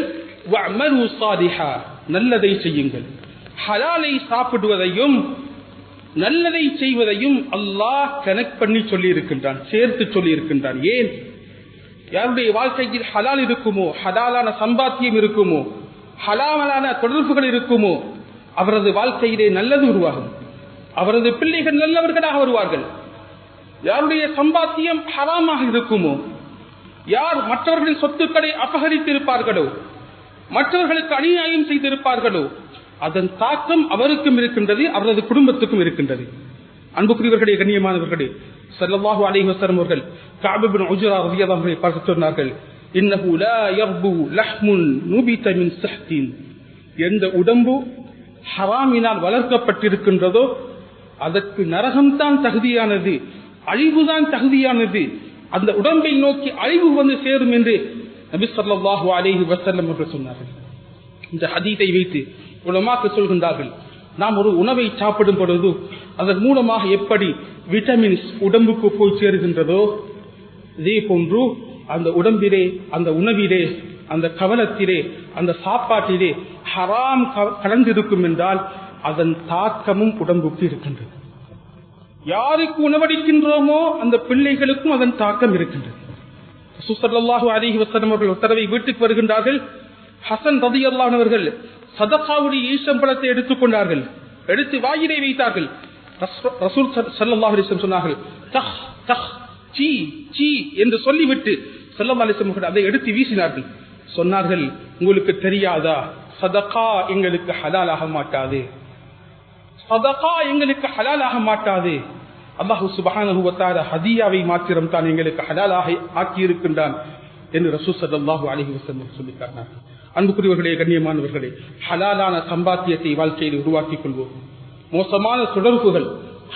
வஅமலூ ஸாலிஹா, நல்லதை செய்யுங்கள். ஹலாலை சாப்பிடுவதையும் நல்லதை செய்வதையும் அல்லாஹ் கனெக்ட் பண்ணி சொல்லி இருக்கின்றான், சேர்த்து சொல்லி இருக்கின்றான். ஏன்? யாருடைய வாழ்க்கையில் ஹலால் இருக்குமோ, ஹலாலான சம்பாத்தியம் இருக்குமோ, ஹலாலான தொடர்புகள் இருக்குமோ, அவரது வாழ்க்கையிலே நல்லது உருவாகும், அவரது பிள்ளைகள் நல்லவர்களாக வருவார்கள். யாருடைய சம்பாத்தியம் ஹராமாக இருக்குமோ, யார் மற்றவர்களின் சொத்துக்களை அபகரித்திருப்பார்களோ, மற்றவர்களுக்கு அநியாயம் செய்திருப்பார்களோ, அதன் தாக்கம் அவருக்கும் இருக்கின்றது, அவரது குடும்பத்துக்கும் இருக்கின்றது. அன்புக்குரியவர்களே, கண்ணியமானவர்களே, ஸல்லல்லாஹு அலைஹி வஸல்லம் அவர்கள் கஅப் இப்னு உஜ்ரா ரலியல்லாஹு அன்ஹு பார்த்து சொன்னார்கள், இன்னஹு லா யர்பு லஹ்முன் நுபித மின் ஸஹ்தின். எந்த உடம்பு ஹராமினால் வளர்க்கப்பட்டிருக்கின்றதோ அதற்கு நரகம்தான் தகுதியானது, அழிவுதான் தகுதியானது, அந்த உடம்பை நோக்கி அழிவு வந்து சேரும் என்று நபி ஸல்லல்லாஹு அலைஹி வஸல்லம் அவர்கள் சொன்னார்கள். இந்த ஹதீஸை வைத்து உலமாக்கள் சொல்கின்றார்கள், நாம் ஒரு உணவை சாப்பிடும் பொழுது அதன் மூலமாக எப்படி விட்டமின்ஸ் உடம்புக்கு போய் சேருகின்றதோ, இதே போன்று அந்த உடம்பிலே, அந்த உணவிலே, அந்த கவனத்திலே, அந்த சாப்பாட்டிலே ஹராம் கலந்திருக்கும் என்றால் அதன் தாக்கமும் உடம்புக்கு இருக்கின்றது. யாருக்கு உணவளிக்கின்றோமோ அந்த பிள்ளைகளுக்கும் அதன் தாக்கம் இருக்கின்றது. ஸல்லல்லாஹு அலைஹி வஸல்லம் அவர்கள் ஒரு தடவை வீட்டுக்கு வருகின்றார்கள். ஹசன் ரலியல்லாஹு அன்ஹு அவர்கள் சதகாவுடைய ஈச்சம்பழத்தை எடுத்துக்கொண்டார்கள், எடுத்து வாயிலை வைத்தார்கள். ரசூல் ஸல்லல்லாஹு அலைஹி வஸல்லம் சொன்னார்கள், தஹ் தஹ் சீ சீ என்று சொல்லிவிட்டு ஸல்லல்லாஹு அலைஹி வஸல்லம் அதை எடுத்து வீசினார்கள். சொன்னார்கள், உங்களுக்கு தெரியாதா, சதகா எங்களுக்கு ஹலாலாக மாட்டாது, சதகா எங்களுக்கு ஹலாலாக மாட்டாது. அல்லாஹ் சுப்ஹானஹு வ தஆலா ஹதியாவை மாத்திரம் தான் எங்களுக்கு ஹலாலாக ஆக்கி இருக்கின்றான். என்று ரசூல் ஸல்லல்லாஹு அலைஹி வஸல்லம் சொல்லி காட்டினார்கள். அன்புக்குரியவர்களே, கண்ணியமானவர்களே, ஹலாலான சம்பாத்தியத்தை வாழ்க்கையில் உருவாக்கிக் கொள்வோம். மோசமான தொடர்புகள்,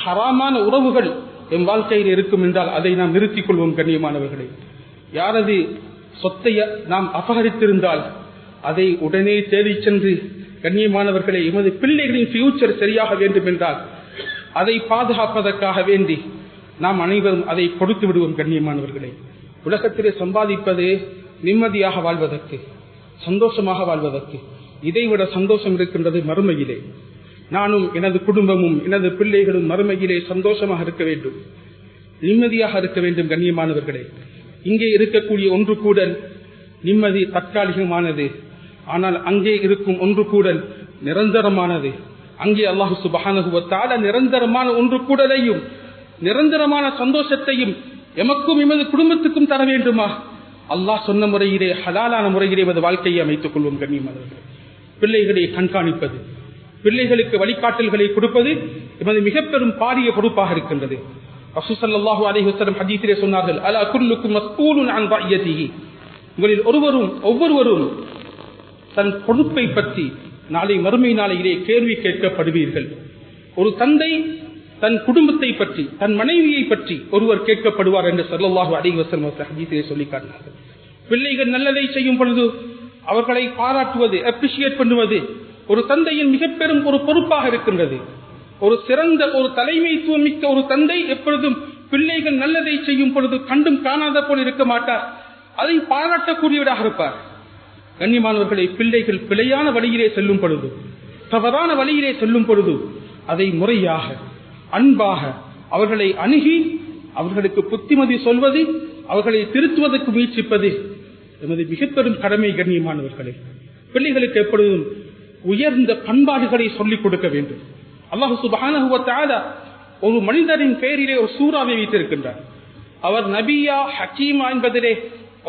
ஹராமான உறவுகள் என் வாழ்க்கையில் இருக்கும் என்றால் அதை நாம் நிறுத்திக் கொள்வோம். கண்ணியமானவர்களே, யாரது சொத்தை நாம் அபகரித்திருந்தால் அதை உடனே தேடிச் சென்று, கண்ணியமானவர்களே, எமது பிள்ளைகளின் ஃபியூச்சர் சரியாக வேண்டும் என்றால் அதை பாதுகாப்பதற்காக வேண்டி நாம் அனைவரும் அதை கொடுத்து விடுவோம். கண்ணியமானவர்களே, உலகத்திலே சம்பாதிப்பது நிம்மதியாக வாழ்வதற்கு, சந்தோஷமாக வாழ்வதற்கு. இதைவிட சந்தோஷம் இருக்கின்றது மறுமையிலே. நானும் எனது குடும்பமும் எனது பிள்ளைகளும் மறுமையிலே சந்தோஷமாக இருக்க வேண்டும், நிம்மதியாக இருக்க வேண்டும். கண்ணியமானவர்களே, இங்கே இருக்கக்கூடிய ஒன்று கூடல் நிம்மதி தற்காலிகமானது. ஆனால் அங்கே இருக்கும் ஒன்று கூடல் நிரந்தரமானது. அங்கே அல்லாஹ் சுப்ஹானஹு வ தஆலா நிரந்தரமான ஒன்று கூடலையும் நிரந்தரமான சந்தோஷத்தையும் எமக்கும் எமது குடும்பத்துக்கும் தர வேண்டுமா? அல்லாஹ் சொன்ன முறையிலே, ஹலாலான முறையிலே எமது வாழ்க்கையை அமைத்துக் கொள்வோம். கண்ணியமானவர்களே, பிள்ளைகளை கண்காணிப்பது, பிள்ளைகளுக்கு வழிகாட்டல்களை கொடுப்பது எமது மிக பெரும் பாரிய பொறுப்பாக இருக்கின்றது. ரசூல் ஸல்லல்லாஹு அலைஹி வஸல்லம் ஹதீஸிலே சொன்னார்கள், அலா குல்லுக்கும் மஸ்ஊலுன் அன் ரஅய்யதிஹி, உங்களில் ஒவ்வொருவரும் தன் பொறுப்பை பற்றி நாளை மறுமை நாளையிலே கேள்வி கேட்கப்படுவீர்கள். ஒரு தந்தை தன் குடும்பத்தை பற்றி, தன் மனைவியை பற்றி ஒருவர் கேட்கப்படுவார் என்று ஸல்லல்லாஹு அலைஹி வஸல்லம் ஹதீஸிலே சொல்லி காட்டினார்கள். பிள்ளைகள் நல்லதை செய்யும் பொழுது அவர்களை பாராட்டுவது, அப்ரிஷியேட் பண்ணுவது ஒரு தந்தையின் மிக பெரும் ஒரு பொறுப்பாக இருக்கின்றது. ஒரு சிறந்த ஒரு தலைமைத்துவம் மிக்க ஒரு தந்தை எப்பொழுதும் பிள்ளைகள் நல்லதை செய்யும் பொழுது கண்டும் காணாத போல் இருக்க மாட்டார், அதை பாராட்டக்கூடியவராக இருப்பார். கண்ணியமானவர்களை, பிள்ளைகள் பிழையான வழியிலே செல்லும் பொழுது, தவறான வழியிலே செல்லும் பொழுது அதை முறையாக அன்பாக அவர்களை அணுகி அவர்களுக்கு புத்திமதி சொல்வது, அவர்களை திருத்துவதற்கு முயற்சிப்பது எமது மிக பெரும் கடமை. கண்ணியமானவர்களே, பிள்ளைகளுக்கு எப்பொழுதும் உயர்ந்த பண்பாடுகளை சொல்லிக் கொடுக்க வேண்டும். அல்லாஹ் சுப்ஹானஹு வ தஆலா ஒரு மனிதரின் பெயரிலே ஒரு சூறாவை வைத்திருக்கின்றார். அவர் நபியா ஹக்கீமா என்பதிலே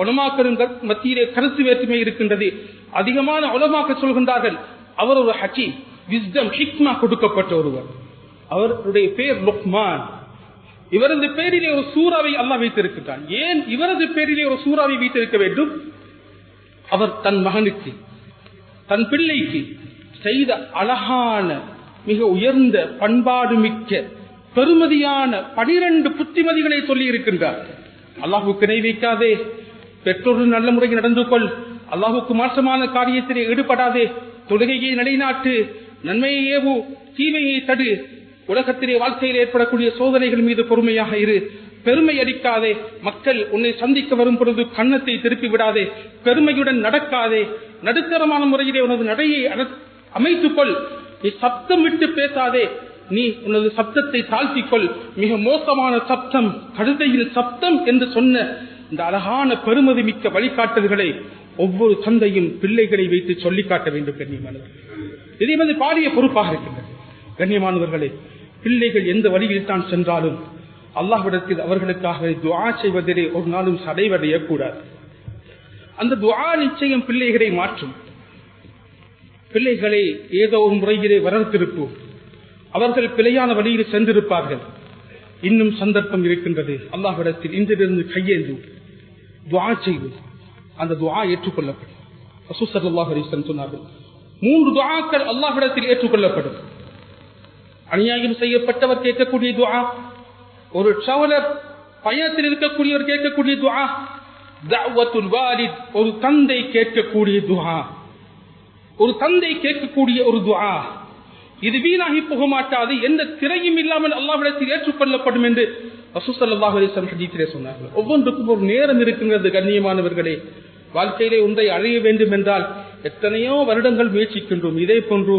உலமாக்களின் மத்தியிலே கருத்து வேற்றுமை இருக்கின்றது. அதிகமான உலமாக்கள் சொல்கின்றார்கள் அவர் ஒரு ஹக்கீம், விஸ்டம், ஹிக்மா கொடுக்கப்பட்ட ஒருவர். அவருடைய பெயர் லுக்மான். இவரது பெயரிலே ஒரு சூறாவை அல்லாஹ் வைத்திருக்கின்றான். ஏன் இவரது பெயரிலே ஒரு சூறாவை வைத்திருக்க வேண்டும்? அவர் தன் மகனுக்கு, தன் பிள்ளைக்கு செய்த அழகான, மிக உயர்ந்த, பண்பாடு மிக்க, பெருமதியான 12 புத்திமதிகளை சொல்லி இருக்கின்றார். அல்லாஹுக்கு இணை வைக்காதே, பெற்றோர்கள் நல்ல முறையில் நடந்து கொள், அல்லாஹுக்கு மாற்றமான காரியத்திலே ஈடுபடாதே, தொழுகையை நிலைநாட்டு, நன்மையை ஏவு, தீமையை தடு, உலகத்திலே வாழ்க்கையில் ஏற்படக்கூடிய சோதனைகள் மீது பொறுமையாக இரு, பெருமை அடிக்காதே, மக்கள் உன்னை சந்திக்க வரும் பொழுது கன்னத்தை திருப்பி விடாதே, பெருமையுடன் நடக்காதே, நடுத்தரமான முறையிலே உனது நடையை அமைத்துக்கொள், நீ சப்தம் விட்டு பேசாதே, நீ உனது சப்தத்தை தாழ்த்திக்கொள், மிக மோசமான சப்தம் கழுதையில் சப்தம் என்று சொன்ன இந்த அழகான பெருமதி மிக்க வழிகாட்டல்களை ஒவ்வொரு தந்தையும் பிள்ளைகளை வைத்து சொல்லிக் காட்ட வேண்டும். கண்ணியமானவர்களே, இதே வந்து பாரிய பொறுப்பாக இருக்கின்றது. கண்ணியமானவர்களே, பிள்ளைகள் எந்த வழியில் தான் சென்றாலும் அல்லாஹ்விடத்தில் அவர்களுக்காக துஆ செய்வதிலே ஒரு நாளும் சடைவடையக்கூடாது. அந்த துஆ நிச்சயம் பிள்ளைகளை மாற்றும். பிள்ளைகளை ஏதோ ஒரு முறையிலே வளர்த்திருப்போம், அவர்கள் பிழையான வழியில் சென்றிருப்பார்கள். இன்னும் சந்தர்ப்பம் இருக்கின்றது, அல்லாஹ்விடத்தில் இன்றிலிருந்து கையேந்து துஆ செய்வோம், அந்த துஆ ஏற்றுக்கொள்ளப்படும். ரசூல் ஸல்லல்லாஹு அலைஹி வஸல்லம் சொன்னார்கள், 3 துஆக்கள் அல்லாஹ்விடத்தில் ஏற்றுக்கொள்ளப்படும். அநியாயம் செய்யப்பட்டவர் கேட்கக்கூடிய துஆ, ஒரு ட்ராவலர் பயணத்தில் இருக்கக்கூடியவர் கேட்கக்கூடிய துஆ, தஅவத்துல் வாலித், ஒரு தந்தை கேட்கக்கூடிய துஆ, ஒரு தந்தை கேட்கக்கூடிய ஒரு துஆ, இது வீணாகி போக மாட்டாது, எந்த திரையும் இல்லாமல் அல்லாஹ்விடத்தில் ஏற்றுக்கொள்ளப்படும் என்று ரசூல் ஸல்லல்லாஹு அலைஹி வஸல்லம் ஹதீஸிலே சொன்னார்கள். ஒவ்வொன்றுக்கும் ஒரு நேரம் இருக்கின்றது. கண்ணியமானவர்களே, வாழ்க்கையிலே ஒன்றை அடைய வேண்டும் என்றால் எத்தனையோ வருடங்கள் முயற்சிக்கின்றோம். இதே போன்று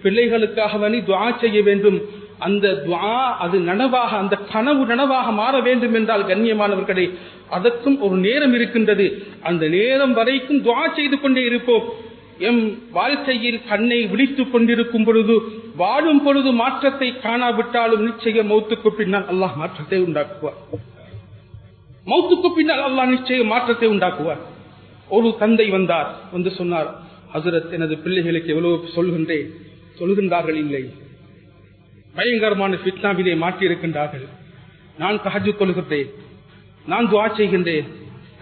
பிள்ளைகளுக்காக வேண்டி துஆ செய்ய வேண்டும். அந்த துஆ அது நனவாக, அந்த கனவு நனவாக மாற வேண்டும் என்றால் கண்ணியமானவர்களே, அதற்கும் ஒரு நேரம் இருக்கின்றது. அந்த நேரம் வரைக்கும் துஆ செய்து கொண்டே இருப்போம். எம் வாழ்க்கையில் கண்ணை விழித்துக் கொண்டிருக்கும் பொழுது, வாழும் பொழுது மாற்றத்தை காணாவிட்டாலும் நிச்சயம் மௌத்துக்கு பின்னால் அல்லாஹ் மாற்றத்தை உண்டாக்குவார். மௌத்துக்கு பின்னால் அல்லாஹ் நிச்சயம் மாற்றத்தை உண்டாக்குவார். ஒரு தந்தை வந்தார், வந்து சொன்னார், ஹஸரத், எனது பிள்ளைகளுக்கு எவ்வளவு சொல்கின்றார்கள் இல்லை, பயங்கரமான ஃபித்னாவிலே மாற்றியிருக்கின்றார்கள். நான் தஹஜ்ஜுத் தொழுகின்றேன், நான் துஆ செய்கின்றேன்,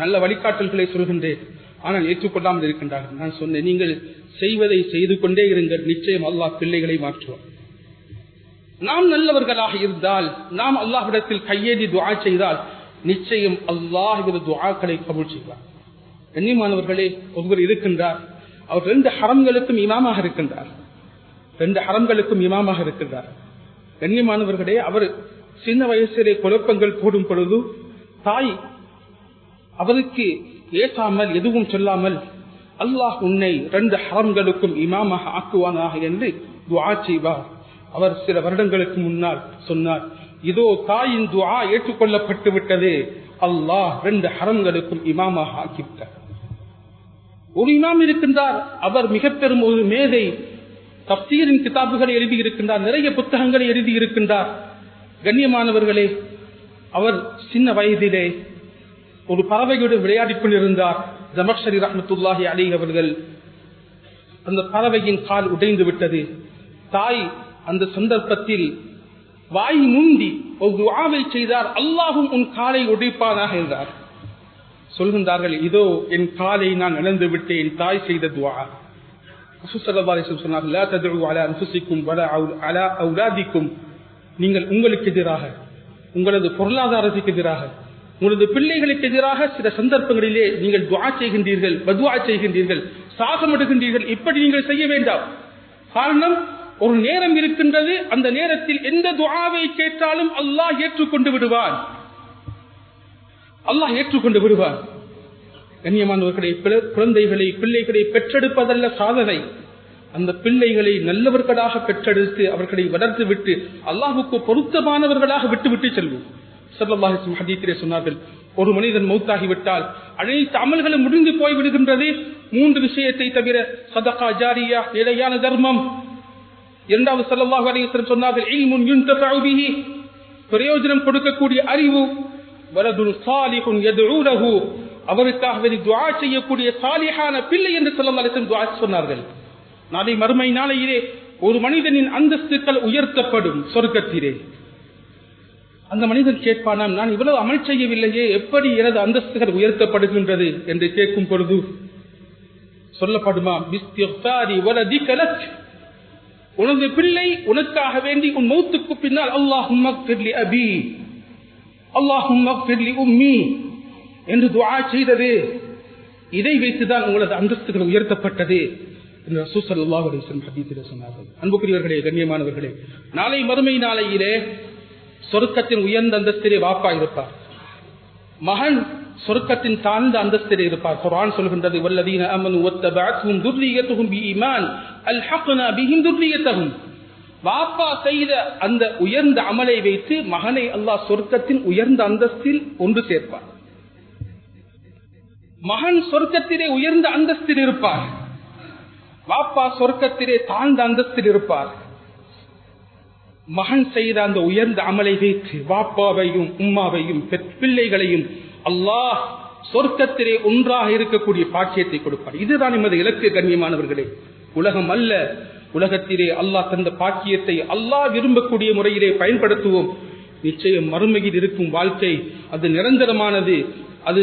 நல்ல வழிகாட்டல்களை சொல்கின்றேன், ஆனால் ஏற்றுக்கொள்ளாமல் இருக்கின்றார்கள். நான் சொன்னேன், நீங்கள் செய்வதை செய்து கொண்டே இருங்கள், நிச்சயம் அல்லாஹ் பிள்ளைகளை மாற்றுவார். நாம் நல்லவர்களாக இருந்தால், நாம் அல்லாஹ்விடத்தில் கையேந்தி துஆ செய்தால் நிச்சயம் அல்லாஹ் துஆக்களை கபூல் செய்வார். கண்ணியமானவர்களே, ஒருவர் இருக்கின்றார், அவர் 2 ஹரம்களுக்கும் இமாமாக இருக்கின்றார். 2 ஹரம்களுக்கும் இமாமாக இருக்கின்றார். கண்ணியமானவர்களே, அவர் சின்ன வயசிலே குழப்பங்கள் போடும் பொழுது தாய் அவருக்கு ஏசாமல் எதுவும் சொல்லாமல், அல்லாஹ் உன்னை 2 ஹரம்களுக்கும் இமாமாக ஆக்குவானாக என்று துஆ செய்வார். அவர் சில வருடங்களுக்கு முன்னால் சொன்னார், இதோ தாயின் துஆ ஏற்றுக்கொள்ளப்பட்டு விட்டது, அல்லாஹ் 2 ஹரம்களுக்கும் இமாமாக ஆக்கிவிட்டார். ஒரு இமாம் இருக்கின்றார், அவர் மிக பெரும் ஒரு மேதை, தஃப்சீரின் கிதாபுகளை எழுதி இருக்கின்றார், நிறைய புத்தகங்களை எழுதி இருக்கின்றார். கண்ணியமானவர்களே, அவர் சின்ன வயதிலே ஒரு பறவையோடு விளையாடிக் கொண்டிருந்தார். ஜமக்ஷரி ரஹ்மத்துல்லாஹி அலைஹி அவர்கள், அந்த பறவையின் கால் உடைந்து விட்டது. தாய் அந்த சந்தர்ப்பத்தில் வாய் முந்தி ஒரு துஆவை செய்தார், அல்லாஹும் உன் காலை உடைப்பானாக என்றார். சொல்கின்றார்கள், இதோ என் காலை நான் இழந்து விட்டேன், தாய் செய்த துஆ. ரசூல் ஸல்லல்லாஹு அலைஹி வஸல்லம் சொன்னார்கள், லா ததுஉ அலா அன்ஃபுஸிக்கும் வலா அலா அவுலாதிக்கும், நீங்கள் உங்களுக்கு எதிராக, உங்களது பொருளாதாரத்துக்கு எதிராக, உங்களது பிள்ளைகளுக்கு எதிராக சில சந்தர்ப்பங்களிலே நீங்கள் துஆ செய்கின்றீர்கள், பதுஆ செய்கின்றீர்கள், சாகமிடுகின்றீர்கள். இப்படி நீங்கள் செய்ய வேண்டாம். காரணம், ஒரு நேரம் இருக்கின்றது, அந்த நேரத்தில் எந்த துஆவை கேட்டாலும் அல்லாஹ் ஏற்றுக்கொண்டு விடுவான். அல்லாஹ் ஏற்றுக்கொண்டு விடுவான். கண்ணியமானவர்களை, குழந்தைகளை பிள்ளைகளை பெற்றெடுப்பதல்ல சாதனை, அந்த பிள்ளைகளை நல்லவர்களாக பெற்றெடுத்து அவர்களை வளர்த்து விட்டு அல்லாஹ்வுக்கு பொருத்தமானவர்களாக விட்டு செல்வோம். ஸல்லல்லாஹு அலைஹி வஸல்லம் ஹதீஸிலே சொன்னார்கள், ஒரு மனிதன் மௌத்தாகிவிட்டால் அனைத்து அமல்களும் முடிந்து போய் விடுகின்றது, 3 விஷயத்தை தவிர, சதகா ஜாரியா, நிலையான தர்மம். இரண்டாவது ஸல்லல்லாஹு அலைஹி வஸல்லம் சொன்னார்கள், இல்முன் யுன்தஃபஉ பிஹி, பிரயோஜனம் கொடுக்கக்கூடிய அறிவு, வலதுன் சாலிஹுன் யதுஉ லஹு, அவருக்காக வேண்டி துஆ செய்யக்கூடிய சாலிஹான பிள்ளை என்று ஸல்லல்லாஹு அலைஹி வஸல்லம் துஆ சொன்னார்கள். நாளை மறுமை நாளையிலே ஒரு மனிதனின் அந்தஸ்துக்கள் உயர்த்தப்படும் சொர்க்கத்திலே. அந்த மனிதன் கேட்பானாம், நான் இவ்வளவு அமல் செய்யவில்லையே, எப்படி எனது அந்தஸ்துகள் உயர்த்தப்படுகின்றது என்று கேட்கும் பொழுது சொல்லப்படுமா, பிஸ்திக்ஃபாரி வலதிக லக், உனது பிள்ளை உனக்காக வேண்டி உன் மௌத்துக்கு பின்னால் அல்லாஹும்ம ஃபிர் லி அபி, அல்லாஹும்ம ஃபிர் லி உம்மி என்று துஆ செய்தது. இதை வைத்துதான் உங்களது அந்தஸ்துகள் உயர்த்தப்பட்டது என்று ரசூல் ஸல்லல்லாஹு அலைஹி வஸல்லம் ஹதீஸிலே சொன்னார்கள். அன்புக்குரியவர்களே, கண்ணியமானவர்களே, நாளை மறுமை நாளையிலே சொர்க்கத்தின் உயர்ந்த அந்தஸ்திலே வாப்பா இருப்பார், மகன் சொர்க்கத்தின் தாழ்ந்த அந்தஸ்திலே இருப்பார். குர்ஆன் சொல்கின்றது, வல்லதீன ஆமனு வத்தபஅத்ஹும் துர்ரிய்யத்துஹும் பிஈமான் அல்ஹக்னா பிஹிம் துர்ரிய்யத்தஹும், வாப்பா செய்த அந்த உயர்ந்த அமலை வைத்து மகனை அல்லாஹ் சொர்க்கத்தின் உயர்ந்த அந்தஸ்தில் ஒன்று சேர்ப்பார். மகன் சொர்க்கத்திலே உயர்ந்த அந்தஸ்தில் இருப்பார், வாப்பா சொர்க்கத்திலே தாழ்ந்த அந்தஸ்தில் இருப்பார். மகன் செய்த அந்த உயர்ந்த அமலை வைத்து வாப்பாவையும் உம்மாவையும் பிள்ளைகளையும் அல்லாஹ் சொர்க்கத்திலே ஒன்றாக இருக்கக்கூடிய பாக்கியத்தை கொடுப்பார். இதுதான் நமது இலக்கு. கண்ணியமானவர்களே, உலகம் அல்ல, உலகத்திலே அல்லாஹ் தந்த பாக்கியத்தை அல்லாஹ் விரும்பக்கூடிய முறையிலே பயன்படுத்துவோம். நிச்சயம் மறுமையில் இருக்கும் வாழ்க்கை அது நிரந்தரமானது, அது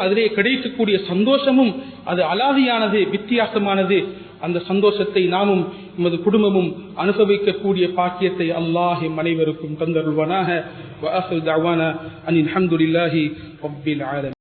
அதிலே கிடைக்கக்கூடிய சந்தோஷமும் அது அலாதியானது, வித்தியாசமானது. அந்த சந்தோஷத்தை நாமும் நமது குடும்பமும் அனுபவிக்கக்கூடிய பாக்கியத்தை அல்லாஹ் அனைவருக்கும் தந்தருள்வானாக. வ ஆகிரு தஅவானா அனில் ஹம்துலில்லாஹி ரப்பில் ஆலமீன்.